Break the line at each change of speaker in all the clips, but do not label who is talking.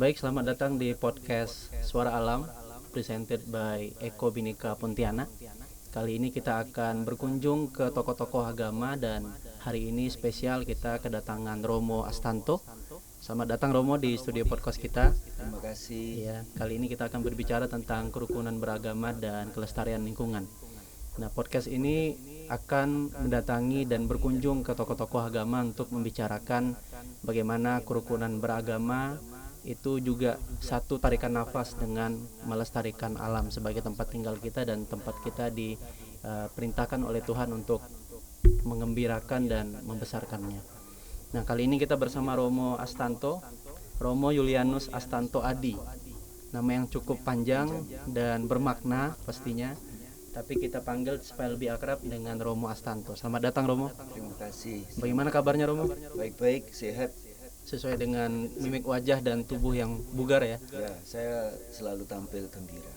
Baik, selamat datang di podcast Suara Alam presented by Eko Bhinneka Pontianak. Kali ini kita akan berkunjung ke tokoh-tokoh agama dan hari ini spesial kita kedatangan Romo Astanto. Selamat datang Romo di studio podcast kita.
Terima kasih.
Ya, kali ini kita akan berbicara tentang kerukunan beragama dan kelestarian lingkungan. Nah, podcast ini akan mendatangi dan berkunjung ke tokoh-tokoh agama untuk membicarakan bagaimana kerukunan beragama itu juga satu tarikan nafas dengan melestarikan alam sebagai tempat tinggal kita dan tempat kita diperintahkan oleh Tuhan untuk mengembirakan dan membesarkannya. Nah, kali ini kita bersama Romo Astanto, Romo Julianus Astanto Adi. Nama yang cukup panjang dan bermakna pastinya, tapi kita panggil supaya lebih akrab dengan Romo Astanto. Selamat datang Romo.
Terima kasih.
Bagaimana kabarnya Romo?
Baik-baik, sehat.
Sesuai dengan mimik wajah dan tubuh yang bugar ya.
Ya, saya selalu tampil gembira.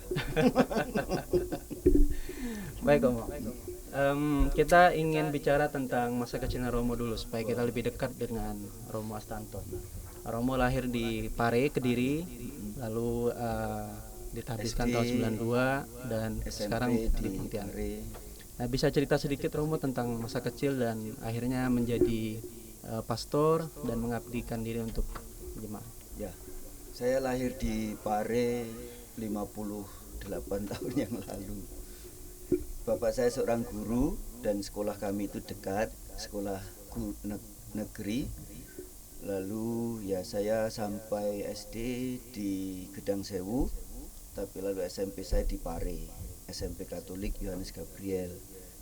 Baik Romo. Kita ingin bicara tentang masa kecilnya Romo dulu supaya kita lebih dekat dengan Romo Astanto. Romo lahir di Pare, Kediri, lalu ditahbiskan tahun 92 dan
SMP
sekarang di Pontianak. Nah, bisa cerita sedikit Romo tentang masa kecil dan akhirnya menjadi pastor dan mengabdikan diri untuk jemaat.
Ya, saya lahir di Pare 58 tahun yang lalu. Bapak saya seorang guru dan sekolah kami itu dekat, sekolah negeri. Lalu ya saya sampai SD di Gedang Sewu, tapi lalu SMP saya di Pare, SMP Katolik Yohanes Gabriel.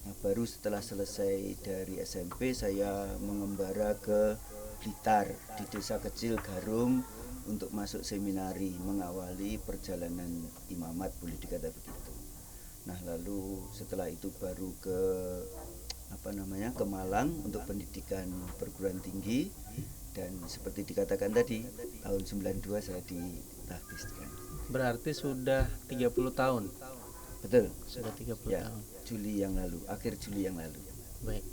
Nah, baru setelah selesai dari SMP saya mengembara ke Blitar di desa kecil Garum untuk masuk seminari, mengawali perjalanan imamat, boleh dikata begitu. Nah, lalu setelah itu baru ke ke Malang untuk pendidikan perguruan tinggi, dan seperti dikatakan tadi tahun 92 saya ditahbiskan.
Berarti sudah 30 tahun.
Betul.
Sudah 30
ya,
tahun.
Juli yang lalu, akhir Juli yang lalu.
Baik.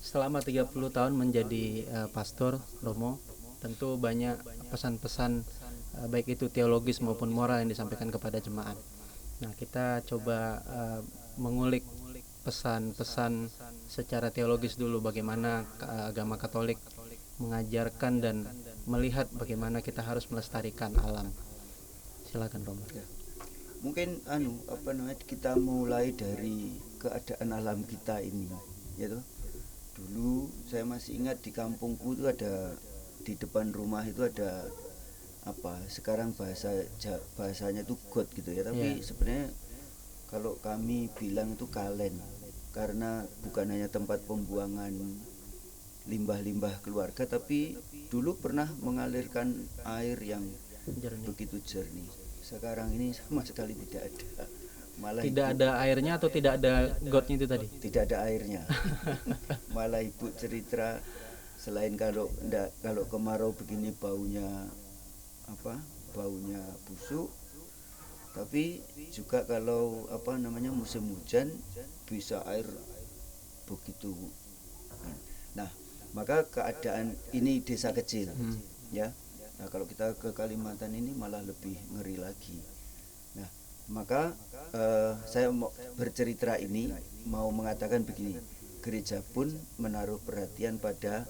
Selama 30 tahun menjadi pastor Romo, tentu banyak pesan-pesan baik itu teologis maupun moral yang disampaikan kepada jemaat. Nah, kita coba mengulik pesan-pesan secara teologis dulu, bagaimana agama Katolik mengajarkan dan melihat bagaimana kita harus melestarikan alam. Silakan Romo.
Ya. Mungkin kita mulai dari keadaan alam kita ini, ya toh. Dulu saya masih ingat di kampungku itu ada, di depan rumah itu ada sekarang bahasanya itu got gitu ya, tapi sebenarnya kalau kami bilang itu kalen, karena bukan hanya tempat pembuangan limbah-limbah keluarga, tapi dulu pernah mengalirkan air yang begitu jernih. Sekarang ini sama sekali tidak ada. Malah
tidak ada airnya atau tidak ada gotnya itu tadi?
Tidak ada airnya. Malah ibu cerita, selain kalau kemarau begini baunya busuk, tapi juga kalau musim hujan bisa air begitu. Nah, maka keadaan ini desa kecil, ya. Nah, kalau kita ke Kalimantan ini malah lebih ngeri lagi. Nah, maka saya mau bercerita ini mau mengatakan begini, gereja pun menaruh perhatian pada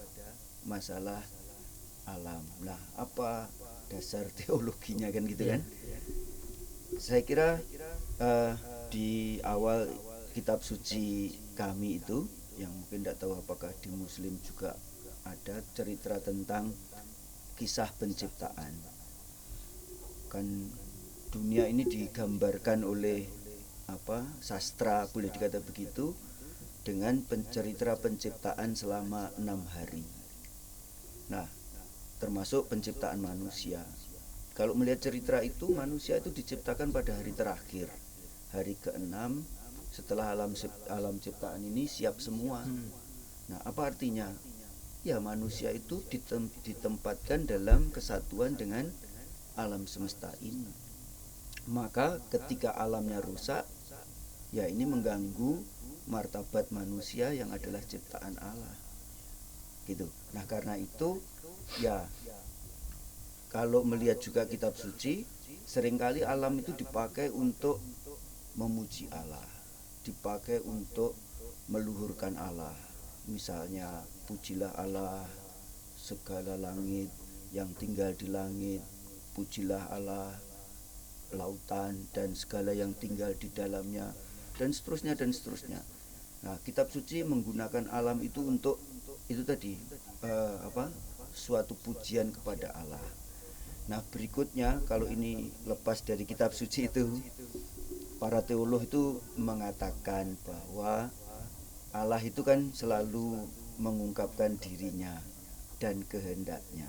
masalah alam. Nah, apa dasar teologinya kan gitu kan? Saya kira di awal kitab suci kami itu, yang mungkin tidak tahu apakah di Muslim juga ada cerita tentang kisah penciptaan. Kan dunia ini digambarkan oleh sastra, boleh dikata begitu, dengan cerita penciptaan selama 6 hari. Nah, termasuk penciptaan manusia. Kalau melihat cerita itu, manusia itu diciptakan pada hari terakhir, hari ke-6 setelah alam ciptaan ini siap semua. Nah, apa artinya? Ya, manusia itu ditempatkan dalam kesatuan dengan alam semesta ini. Maka ketika alamnya rusak, ya ini mengganggu martabat manusia yang adalah ciptaan Allah. gitu. Nah karena itu ya, kalau melihat juga kitab suci, seringkali alam itu dipakai untuk memuji Allah, dipakai untuk meluhurkan Allah. Misalnya, pujilah Allah segala langit yang tinggal di langit, pujilah Allah lautan dan segala yang tinggal di dalamnya, dan seterusnya dan seterusnya. Nah, kitab suci menggunakan alam itu untuk itu tadi, suatu pujian kepada Allah. Nah, berikutnya kalau ini lepas dari kitab suci itu, para teolog itu mengatakan bahwa Allah itu kan selalu mengungkapkan dirinya dan kehendaknya.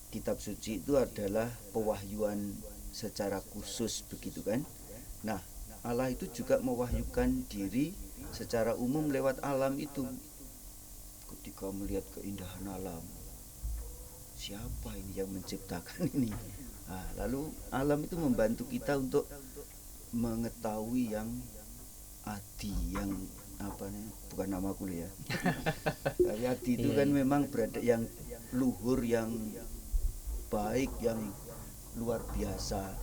Kitab suci itu adalah pewahyuan secara khusus, begitu kan? Nah, Allah itu juga mewahyukan diri secara umum lewat alam itu. Ketika melihat keindahan alam, siapa ini yang menciptakan ini? Nah, lalu alam itu membantu kita untuk mengetahui yang adi, yang apa nih, bukan nama kuliah. Tapi adi itu kan memang berada yang luhur, yang baik, yang luar biasa,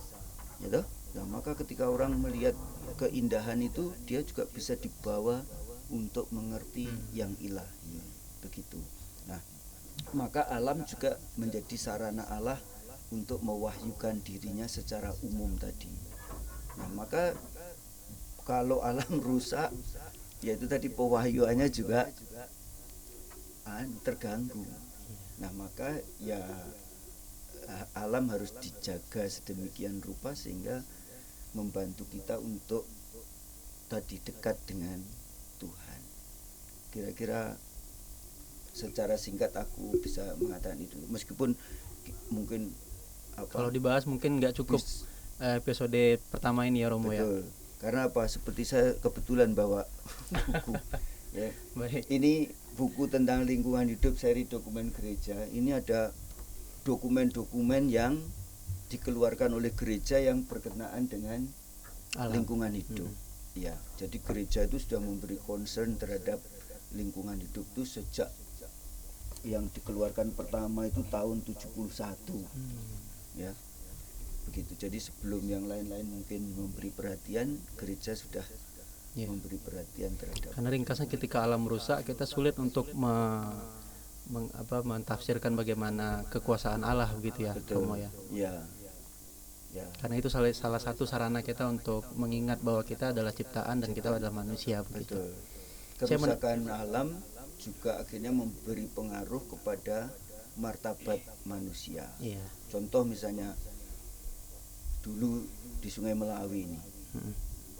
gitu. Nah, maka ketika orang melihat keindahan itu, dia juga bisa dibawa untuk mengerti yang ilahi, begitu. Nah, maka alam juga menjadi sarana Allah untuk mewahyukan dirinya secara umum tadi. Nah, maka kalau alam rusak, yaitu tadi pewahyuannya juga terganggu. Nah, maka ya alam harus dijaga sedemikian rupa sehingga membantu kita untuk tadi dekat dengan Tuhan. Kira-kira secara singkat aku bisa mengatakan itu, meskipun mungkin
kalau dibahas mungkin nggak cukup episode pertama ini ya Romo.
Betul. Karena apa, seperti saya kebetulan bawa buku ya.
Baik.
Ini buku tentang lingkungan hidup seri dokumen gereja. Ini ada dokumen-dokumen yang dikeluarkan oleh gereja yang berkenaan dengan alam, lingkungan hidup. Ya, jadi gereja itu sudah memberi concern terhadap lingkungan hidup itu sejak yang dikeluarkan pertama itu tahun 71. Ya. Begitu. Jadi sebelum yang lain-lain mungkin memberi perhatian, gereja sudah memberi perhatian terhadap.
Karena ringkasnya ketika alam rusak, kita sulit untuk mentafsirkan bagaimana kekuasaan Allah, begitu ya.
Betul.
Romo ya.
Ya.
Karena itu salah satu sarana kita untuk mengingat bahwa kita adalah ciptaan dan kita adalah manusia, begitu.
Betul. Kerusakan alam juga akhirnya memberi pengaruh kepada martabat manusia.
Iya.
Contoh misalnya dulu di Sungai Melawi ini,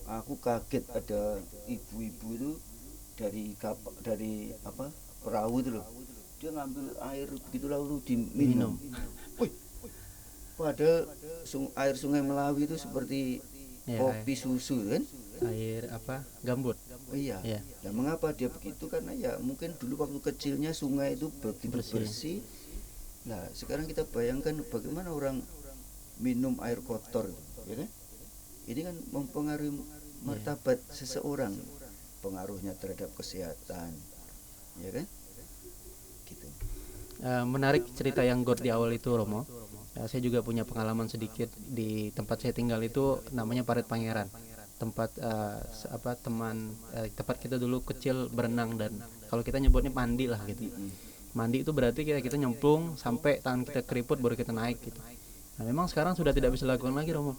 aku kaget ada ibu-ibu itu dari perahu itu loh, dia ngambil air begitu lalu diminum. Padahal air Sungai Melawi itu seperti kopi susu kan?
Air gambut.
Oh iya. Dan mengapa dia begitu? Karena ya mungkin dulu waktu kecilnya sungai itu begitu bersih. Nah, sekarang kita bayangkan bagaimana orang minum air kotor, ya kan? Ini kan mempengaruhi martabat seseorang, pengaruhnya terhadap kesehatan, ya kan? Gitu.
Menarik cerita yang God di awal itu, Romo. Saya juga punya pengalaman sedikit di tempat saya tinggal itu, namanya Parit Pangeran. Tempat tempat kita dulu kecil berenang, dan kalau kita nyebutnya mandi lah gitu. Mandi itu berarti kita nyemplung sampai tangan kita keriput baru kita naik gitu. Nah, memang sekarang sudah tidak bisa dilakukan lagi, Romo.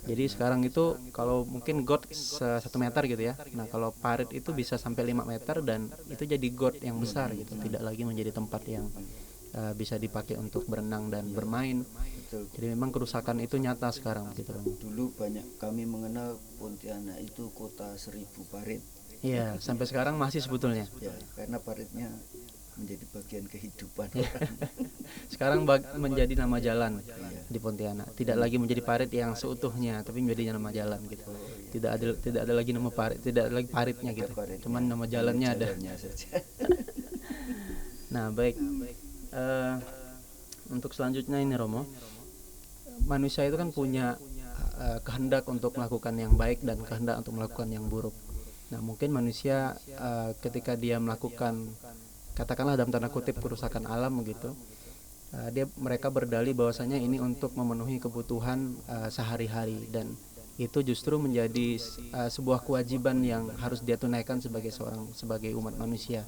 Jadi sekarang itu kalau mungkin got 1 meter gitu ya. Nah, kalau parit itu bisa sampai 5 meter dan itu jadi got yang besar gitu. Tidak lagi menjadi tempat yang bisa dipakai untuk berenang dan bermain.
Betul.
Jadi memang kerusakan itu nyata sekarang gitu, Romo.
Dulu kami mengenal Pontianak itu kota 1000 parit.
Iya, sampai sekarang masih sebetulnya.
Ya, karena paritnya menjadi bagian kehidupan.
Sekarang menjadi nama jalan di Pontianak. Tidak lagi menjadi parit yang seutuhnya, tapi menjadi nama jalan gitu. Tidak ada lagi nama parit, tidak ada lagi paritnya gitu. Cuman nama jalannya ada.
Saja.
Nah, baik. Untuk selanjutnya ini, Romo. Manusia itu kan punya kehendak untuk melakukan yang baik dan kehendak untuk melakukan yang buruk. Nah, mungkin manusia ketika dia melakukan katakanlah dalam tanda kutip kerusakan alam gitu. Mereka berdalih bahwasanya ini untuk memenuhi kebutuhan sehari-hari, dan itu justru menjadi sebuah kewajiban yang harus dia tunaikan sebagai umat manusia.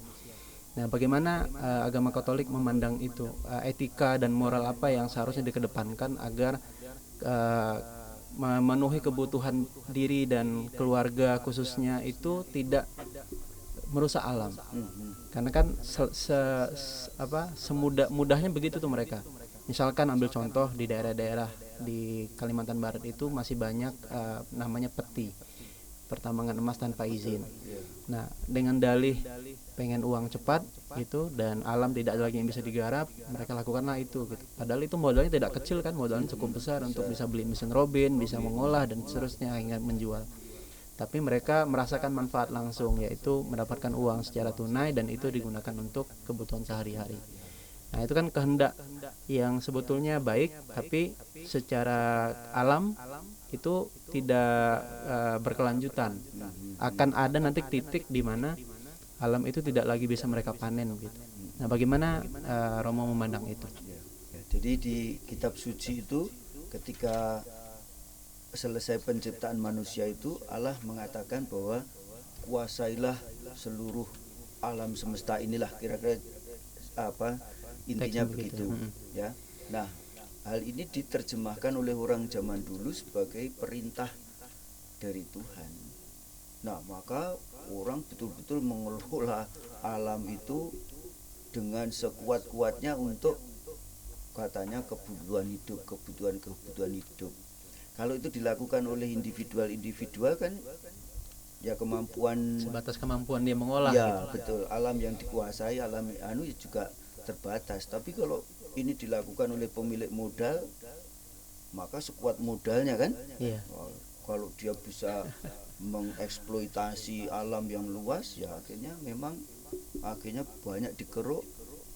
Nah, bagaimana agama Katolik memandang itu? Etika dan moral apa yang seharusnya dikedepankan agar memenuhi kebutuhan diri dan keluarga khususnya itu tidak merusak alam? Karena kan semudah-mudahnya begitu tuh mereka. Misalkan ambil contoh di daerah-daerah di Kalimantan Barat itu masih banyak namanya peti, pertambangan emas tanpa izin. Nah, dengan dalih pengen uang cepat gitu dan alam tidak lagi yang bisa digarap, mereka lakukanlah itu gitu. Padahal itu modalnya tidak kecil kan, modalnya cukup besar untuk bisa beli mesin robin, bisa mengolah dan seterusnya hingga menjual. Tapi mereka merasakan manfaat langsung, yaitu mendapatkan uang secara tunai dan itu digunakan untuk kebutuhan sehari-hari. Nah, itu kan kehendak yang sebetulnya baik, tapi secara alam itu tidak berkelanjutan. Akan ada nanti titik di mana alam itu tidak lagi bisa mereka panen gitu. Nah, bagaimana Romo memandang itu?
Jadi di kitab suci itu ketika selesai penciptaan manusia itu Allah mengatakan bahwa kuasailah seluruh alam semesta inilah, kira-kira intinya begitu ya. Nah, hal ini diterjemahkan oleh orang zaman dulu sebagai perintah dari Tuhan. Nah, maka orang betul-betul mengelola alam itu dengan sekuat-kuatnya untuk katanya kebutuhan hidup. Kalau itu dilakukan oleh individual kan ya
sebatas kemampuan dia mengolah
ya
gitu.
Betul, alam yang dikuasai, alam juga terbatas. Tapi kalau ini dilakukan oleh pemilik modal, maka sekuat modalnya kan. Kalau dia bisa mengeksploitasi alam yang luas, ya akhirnya banyak dikeruk,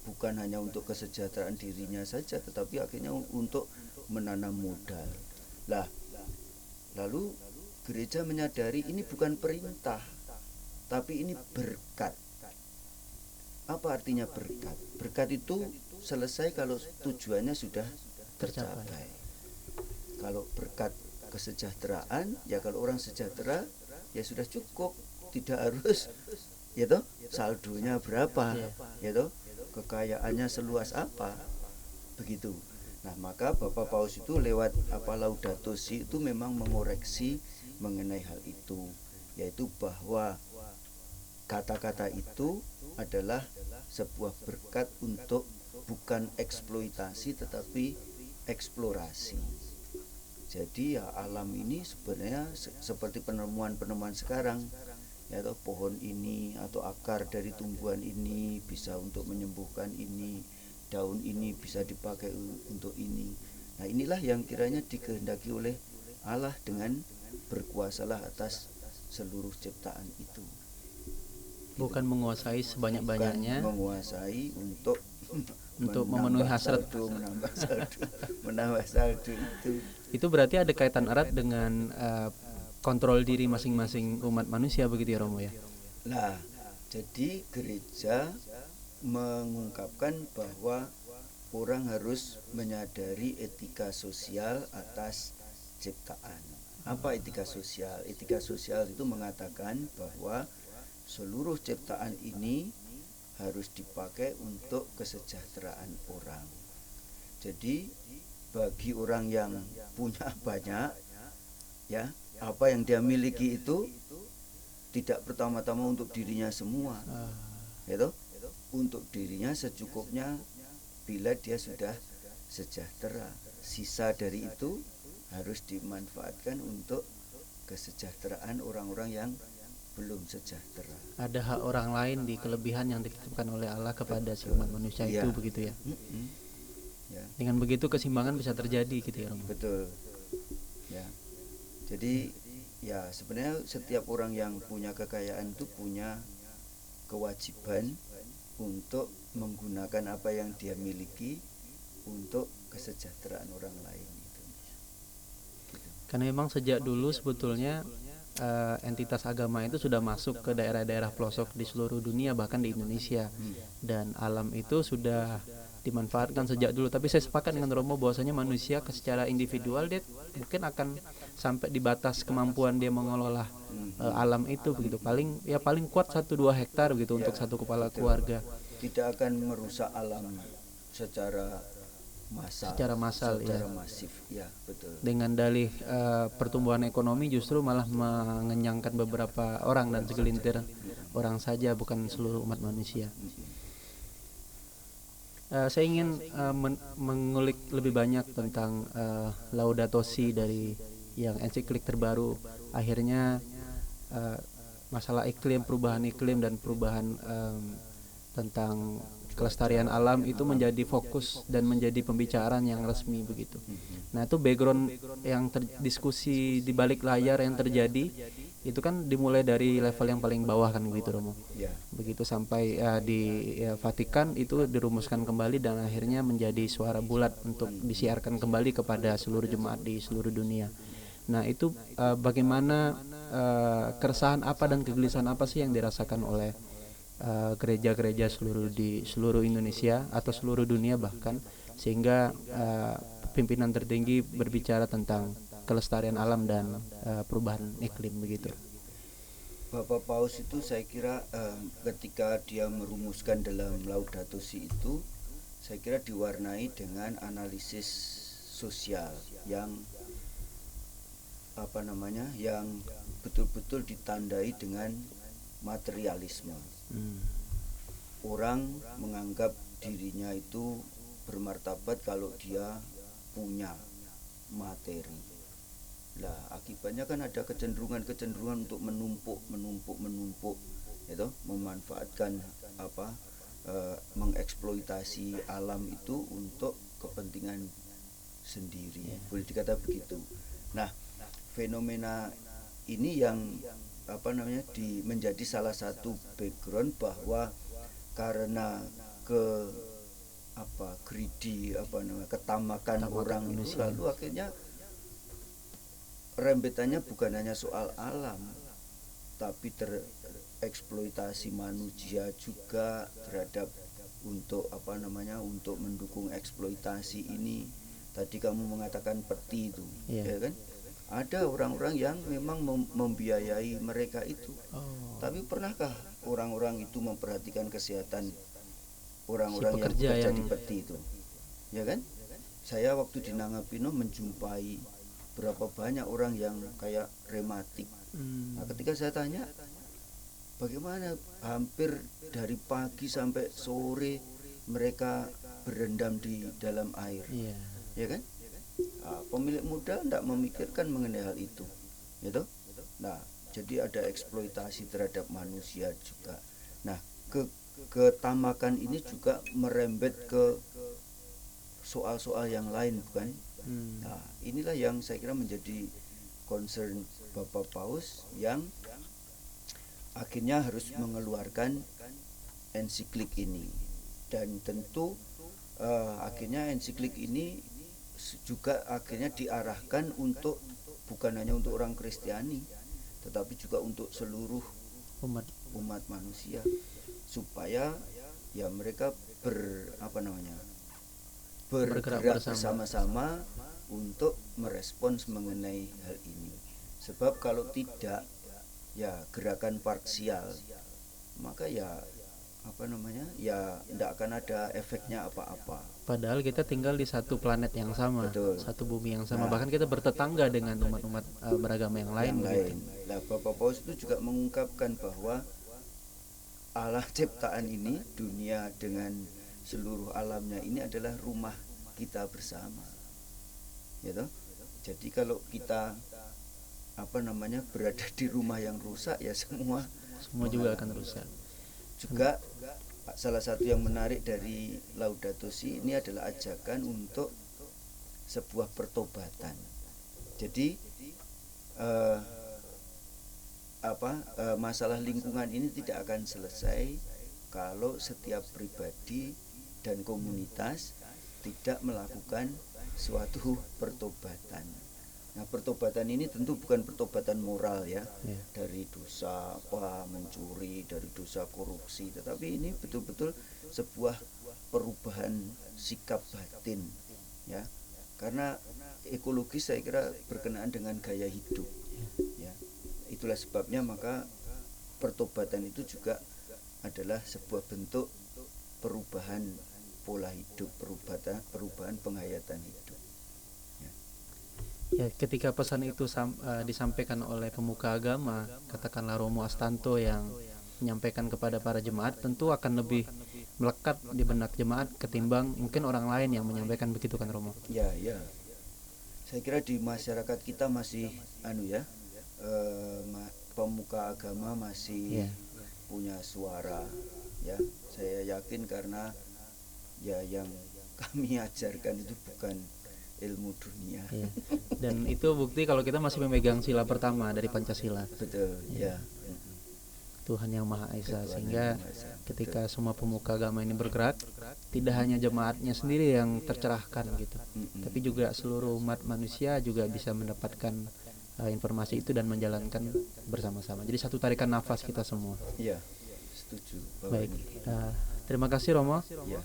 bukan hanya untuk kesejahteraan dirinya saja, tetapi akhirnya untuk menanam modal. Lalu gereja menyadari ini bukan perintah, tapi ini berkat. Apa artinya berkat? Berkat itu selesai kalau tujuannya sudah tercapai. Kalau berkat kesejahteraan, ya kalau orang sejahtera ya sudah cukup, tidak harus ya toh saldonya berapa, ya toh kekayaannya seluas apa, begitu. Nah, maka Bapak Paus itu lewat Laudato Si itu memang mengoreksi mengenai hal itu, yaitu bahwa kata-kata itu adalah sebuah berkat untuk bukan eksploitasi tetapi eksplorasi. Jadi ya alam ini sebenarnya seperti penemuan-penemuan sekarang, yaitu pohon ini atau akar dari tumbuhan ini bisa untuk menyembuhkan ini, daun ini bisa dipakai untuk ini. Nah, inilah yang kiranya dikehendaki oleh Allah dengan berkuasalah atas seluruh ciptaan itu.
Bukan menguasai sebanyak-banyaknya,
menguasai untuk
memenuhi hasrat,
menambah saldo itu.
Itu berarti ada kaitan erat dengan kontrol diri masing-masing umat manusia begitu ya Romo ya.
Nah, jadi gereja mengungkapkan bahwa orang harus menyadari etika sosial atas ciptaan. Apa etika sosial? Etika sosial itu mengatakan bahwa seluruh ciptaan ini harus dipakai untuk kesejahteraan orang. Jadi bagi orang yang punya banyak, ya, apa yang dia miliki itu tidak pertama-tama untuk dirinya semua, gitu. Untuk dirinya secukupnya bila dia sudah sejahtera. Sisa dari itu harus dimanfaatkan untuk kesejahteraan orang-orang yang belum sejahtera.
Ada hak orang lain di kelebihan yang dititipkan oleh Allah kepada si umat manusia itu begitu ya. Ya. Dengan begitu keseimbangan bisa terjadi gitu ya Romo.
Betul. Ya. Jadi ya sebenarnya setiap orang yang punya kekayaan itu punya kewajiban untuk menggunakan apa yang dia miliki untuk kesejahteraan orang lain itu.
Karena memang sejak dulu sebetulnya entitas agama itu sudah masuk ke daerah-daerah pelosok di seluruh dunia, bahkan di Indonesia. Dan alam itu sudah dimanfaatkan sejak dulu. Tapi saya sepakat dengan Romo bahwasanya manusia secara individual dia mungkin akan sampai di batas kemampuan dia mengelola alam itu begitu. Paling kuat 1-2 hektar begitu untuk satu kepala keluarga.
Tidak akan merusak alam secara massal,
ya.
Masif, ya betul.
Dengan dalih pertumbuhan ekonomi justru malah mengenyangkan beberapa orang dan segelintir orang saja, bukan seluruh umat manusia. Saya ingin mengulik lebih banyak tentang Laudato Si dari yang ensiklik terbaru. Akhirnya masalah iklim, perubahan iklim dan perubahan tentang kelestarian alam itu menjadi fokus dan menjadi pembicaraan yang resmi begitu. Nah, itu background yang diskusi di balik layar yang terjadi itu kan dimulai dari level yang paling bawah kan begitu, Romo. Begitu sampai di Vatikan itu dirumuskan kembali dan akhirnya menjadi suara bulat untuk disiarkan kembali kepada seluruh jemaat di seluruh dunia. Nah, itu bagaimana keresahan apa dan kegelisahan apa sih yang dirasakan oleh gereja-gereja di seluruh Indonesia atau seluruh dunia bahkan, sehingga pimpinan tertinggi berbicara tentang kelestarian alam dan perubahan iklim begitu.
Bapak Paus itu saya kira ketika dia merumuskan dalam Laudato Si itu, saya kira diwarnai dengan analisis sosial yang yang betul-betul ditandai dengan materialisme. Orang menganggap dirinya itu bermartabat kalau dia punya materi. Lah akibatnya kan ada kecenderungan untuk menumpuk, itu memanfaatkan mengeksploitasi alam itu untuk kepentingan sendiri. Boleh dikata begitu. Nah, fenomena ini yang menjadi salah satu background bahwa karena ketamakan orang itu, lalu akhirnya rembetannya bukan hanya soal alam, tapi tereksploitasi manusia juga terhadap untuk mendukung eksploitasi ini. Tadi kamu mengatakan peti itu, ya kan? Ada orang-orang yang memang membiayai mereka itu. Tapi pernahkah orang-orang itu memperhatikan kesehatan orang-orang yang bekerja di peti itu? Ya kan? Saya waktu di Nangapino menjumpai berapa banyak orang yang kayak rematik. Nah, ketika saya tanya, bagaimana hampir dari pagi sampai sore mereka berendam di dalam air, ya kan? Pemilik modal tidak memikirkan mengenai hal itu, gitu. Nah, jadi ada eksploitasi terhadap manusia juga. Nah, ketamakan ini juga merembet ke soal-soal yang lain, bukan? Nah, inilah yang saya kira menjadi concern Bapak Paus yang akhirnya harus mengeluarkan ensiklik ini. Dan tentu akhirnya ensiklik ini juga akhirnya diarahkan untuk bukan hanya untuk orang Kristiani, tetapi juga untuk seluruh umat manusia, supaya ya mereka bergerak bersama-sama untuk merespons mengenai hal ini. Sebab kalau tidak, ya gerakan parsial, maka ya tidak akan ada efeknya apa-apa.
Padahal kita tinggal di satu planet yang sama, satu bumi yang sama, bahkan kita bertetangga dengan umat-umat beragama yang lain.
Nah, Bapak Paus itu juga mengungkapkan bahwa Allah ciptaan ini, dunia dengan seluruh alamnya ini adalah rumah kita bersama, gitu. Jadi kalau kita berada di rumah yang rusak, ya semua
juga akan rusak.
Juga salah satu yang menarik dari Laudato Si ini adalah ajakan untuk sebuah pertobatan. Jadi masalah lingkungan ini tidak akan selesai kalau setiap pribadi dan komunitas tidak melakukan suatu pertobatan. Nah, pertobatan ini tentu bukan pertobatan moral ya,
Ya.
dari dosa apa mencuri, dari dosa korupsi, tetapi ini betul-betul sebuah perubahan sikap batin ya. Karena ekologis saya kira berkenaan dengan gaya hidup ya. Itulah sebabnya maka pertobatan itu juga adalah sebuah bentuk perubahan pola hidup, perubahan penghayatan hidup.
Ya, ketika pesan itu disampaikan oleh pemuka agama, katakanlah Romo Astanto yang menyampaikan kepada para jemaat, tentu akan lebih melekat di benak jemaat ketimbang mungkin orang lain yang menyampaikan begitu kan Romo?
Ya, ya. Saya kira di masyarakat kita masih pemuka agama masih
Ya.
punya suara ya. Saya yakin karena ya yang kami ajarkan itu bukan ilmu dunia.
Ya. Dan itu bukti kalau kita masih memegang sila pertama dari Pancasila.
Betul, ya.
Tuhan yang Maha Esa,
Ketuhanan
sehingga
Yang Maha Esa.
ketika semua pemuka agama ini bergerak, tidak hanya jemaatnya sendiri yang tercerahkan gitu, tapi juga seluruh umat manusia juga bisa mendapatkan informasi itu dan menjalankan bersama-sama. Jadi satu tarikan nafas kita semua.
Iya, setuju.
Baik, terima kasih Romo.
Ya.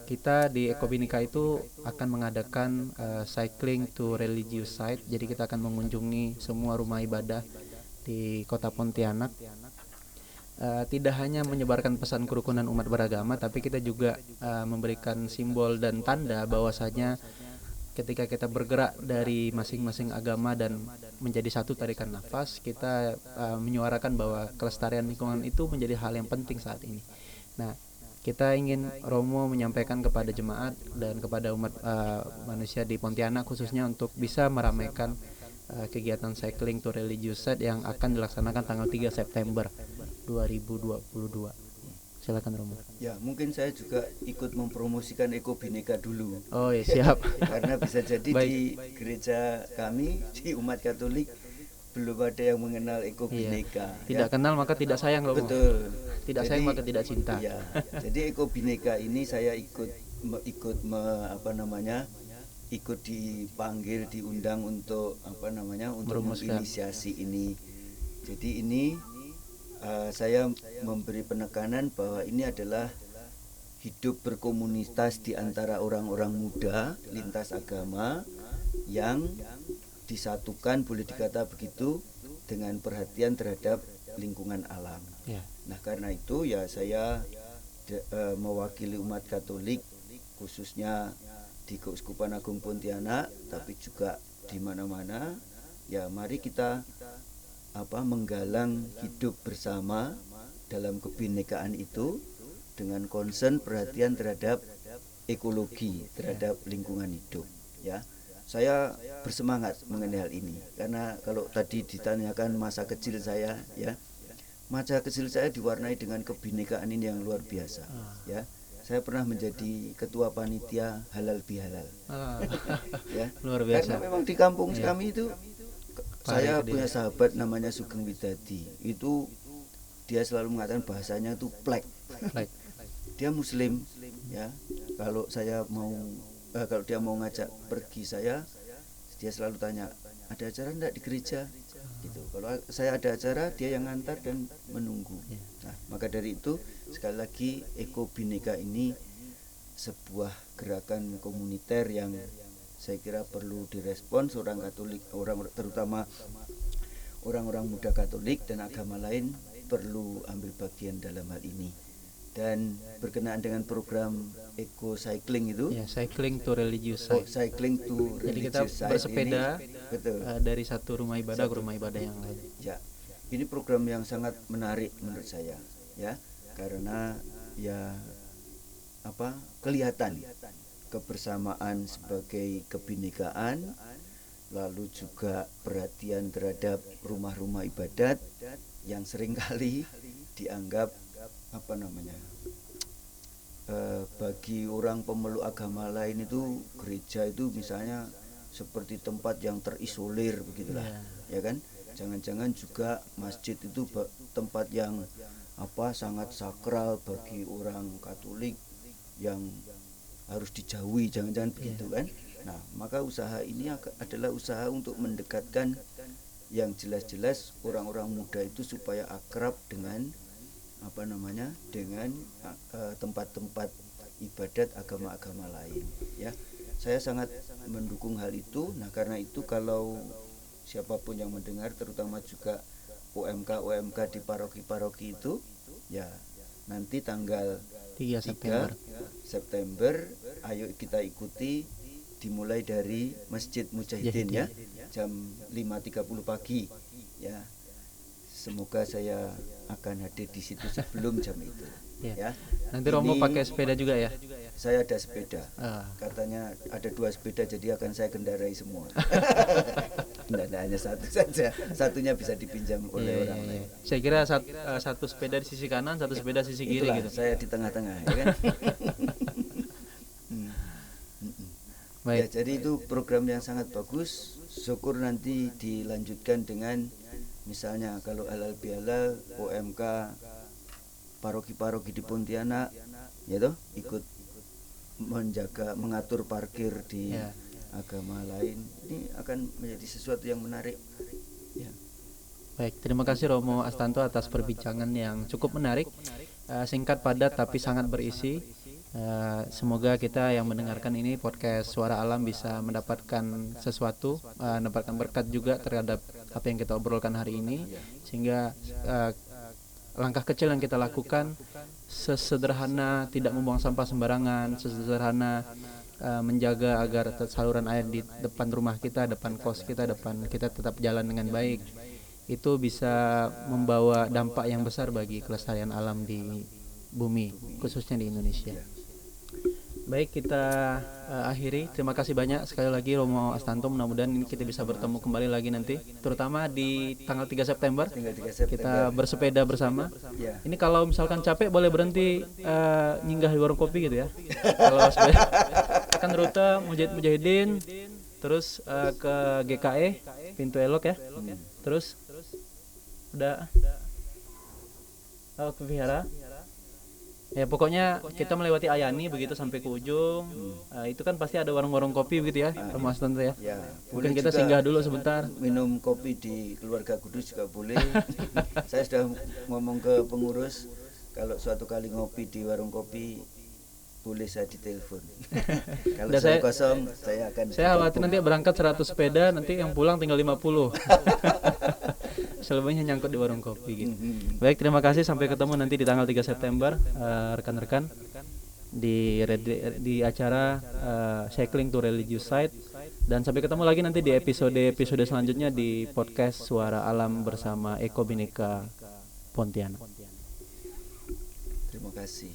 Kita di Ekobinika itu akan mengadakan cycling to religious site. Jadi kita akan mengunjungi semua rumah ibadah di Kota Pontianak. Tidak hanya menyebarkan pesan kerukunan umat beragama, tapi kita juga memberikan simbol dan tanda bahwasanya ketika kita bergerak dari masing-masing agama dan menjadi satu tarikan nafas, kita menyuarakan bahwa kelestarian lingkungan itu menjadi hal yang penting saat ini. Nah, kita ingin Romo menyampaikan kepada jemaat dan kepada umat manusia di Pontianak khususnya untuk bisa meramaikan kegiatan cycling to religious site yang akan dilaksanakan tanggal 3 September 2022. Silakan Romo.
Ya, mungkin saya juga ikut mempromosikan Ekobineka dulu.
Oh ya, siap.
Karena bisa jadi
Baik.
di gereja kami, di umat Katolik belum ada yang mengenal Ekobineka.
Tidak kenal maka tidak sayang Romo.
Betul.
Tidak sayang maka tidak cinta.
Ya, jadi Ekobineka ini saya ikut dipanggil, diundang untuk untuk
Merumuskan.
menginisiasi ini. Jadi ini saya memberi penekanan bahwa ini adalah hidup berkomunitas di antara orang-orang muda lintas agama yang disatukan, boleh dikata begitu, dengan perhatian terhadap lingkungan alam.
Ya.
Nah, karena itu ya saya mewakili umat Katolik khususnya di Keuskupan Agung Pontianak, tapi juga di mana-mana. Ya, mari kita menggalang hidup bersama dalam kebinekaan itu dengan concern perhatian terhadap ekologi, terhadap lingkungan hidup ya. Saya bersemangat mengenai hal ini karena kalau tadi ditanyakan masa kecil saya ya, masa kecil saya diwarnai dengan kebinekaan ini yang luar biasa ya. Saya pernah menjadi ketua panitia halal bihalal ya.
Luar biasa.
Karena memang di kampung kami itu saya punya sahabat namanya Sugeng Widadi. Itu dia selalu mengatakan bahasanya itu plek. Dia muslim ya. Kalau dia mau ngajak pergi saya, dia selalu tanya, ada acara enggak di gereja? Gitu. Kalau saya ada acara, dia yang ngantar dan menunggu. Nah, maka dari itu sekali lagi Ekobineka ini sebuah gerakan komuniter yang saya kira perlu direspons orang Katolik, terutama orang-orang muda Katolik dan agama lain perlu ambil bagian dalam hal ini. Dan berkenaan dengan program Eco Cycling itu,
ya, cycling to religious site.
Cycling to
Jadi kita
religious site
bersepeda
ini, betul.
Dari satu rumah ibadah ke rumah ibadah yang lain.
Ya, ini program yang sangat menarik menurut saya, ya, karena ya kelihatan kebersamaan sebagai kebinekaan, lalu juga perhatian terhadap rumah-rumah ibadat yang seringkali dianggap bagi orang pemeluk agama lain itu gereja itu misalnya seperti tempat yang terisolir begitulah, ya kan? Jangan-jangan juga masjid itu tempat yang sangat sakral bagi orang Katolik yang harus dijauhi, jangan-jangan begitu kan? Nah, maka usaha ini adalah usaha untuk mendekatkan yang jelas-jelas orang-orang muda itu supaya akrab dengan dengan tempat-tempat ibadat agama-agama lain, ya. Saya sangat mendukung hal itu. Nah, karena itu kalau siapapun yang mendengar, terutama juga UMK di paroki-paroki itu, ya nanti tanggal
3 September.
3 September ayo kita ikuti, dimulai dari Masjid Mujahidin ya, jam 5.30 pagi ya. Semoga saya akan hadir di situ sebelum jam itu ya.
Nanti Romo pakai sepeda juga ya?
Saya ada sepeda. Katanya ada 2 sepeda, jadi akan saya kendarai semua. Tidak hanya satu saja, satunya bisa dipinjam oleh orang lain.
Saya kira satu sepeda di sisi kanan, satu sepeda di sisi kiri.
Itulah,
gitu.
Saya di tengah-tengah, ya kan? Ya, jadi itu program yang sangat bagus. Syukur nanti dilanjutkan dengan misalnya kalau halal bihalal UMK paroki-paroki di Pontianak, ya toh, ikut mengatur parkir di agama lain. Ini akan menjadi sesuatu yang menarik. Ya.
Baik, terima kasih Romo Astanto atas perbincangan yang cukup menarik, singkat, padat, tapi sangat berisi. Semoga kita yang mendengarkan ini podcast Suara Alam bisa mendapatkan sesuatu, mendapatkan berkat juga terhadap apa yang kita obrolkan hari ini, sehingga langkah kecil yang kita lakukan, sesederhana tidak membuang sampah sembarangan, sesederhana menjaga agar saluran air di depan rumah kita, depan kos kita, depan kita tetap jalan dengan baik, itu bisa membawa dampak yang besar bagi kelestarian alam di bumi, khususnya di Indonesia. Baik, kita akhiri. Terima kasih banyak sekali lagi Romo Astanto. Mudah-mudahan ini kita bisa bertemu kembali lagi nanti, terutama di tanggal 3 September. Kita bersepeda bersama.
Ya.
Ini kalau misalkan capek boleh berhenti nyinggah di warung kopi gitu ya. Kalau sepeda kan rute Mujahidin, terus ke GKE Pintu Elok ya. Terus udah ke Vihara. Ya pokoknya kita melewati Ayani begitu sampai ke ujung. Itu kan pasti ada warung-warung kopi begitu ya, Romo Astanto ya.
Ya,
Mungkin kita singgah dulu sebentar.
Minum kopi di Keluarga Kudus juga boleh. Saya sudah ngomong ke pengurus, kalau suatu kali ngopi di warung kopi boleh saya ditelepon. Kalau saya kosong, saya akan.
Saya khawatir nanti berangkat 100 sepeda, nanti yang pulang tinggal 50. Selebihnya nyangkut di warung kopi gitu. Baik, terima kasih, sampai ketemu nanti di tanggal 3 September rekan-rekan di acara Cycling to Religious Site, dan sampai ketemu lagi nanti di episode selanjutnya di podcast Suara Alam bersama Eko Bhinneka Pontianak.
Terima kasih.